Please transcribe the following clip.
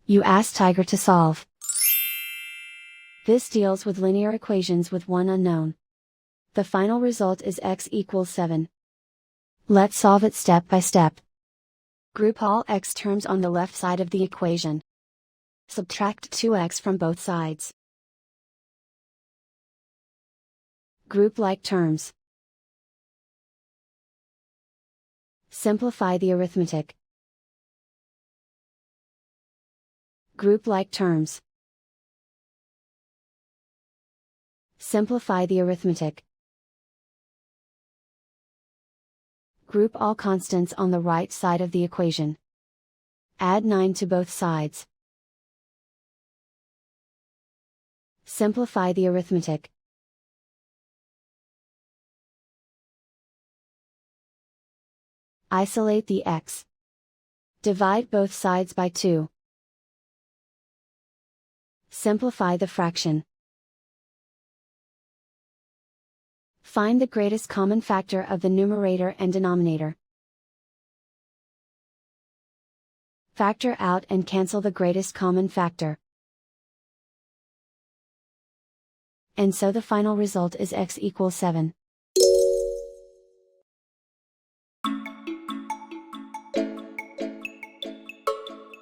You ask Tiger to solve. This deals with linear equations with one unknown. The final result is x equals 7. Let's solve it step by step. Group all x terms on the left side of the equation. Subtract 2x from both sides. Group like terms. Simplify the arithmetic. Group like terms. Simplify the arithmetic. Group all constants on the right side of the equation. Add 9 to both sides. Simplify the arithmetic. Isolate the x. Divide both sides by 2. Simplify the fraction. Find the greatest common factor of the numerator and denominator. Factor out and cancel the greatest common factor. And so the final result is x equals 7.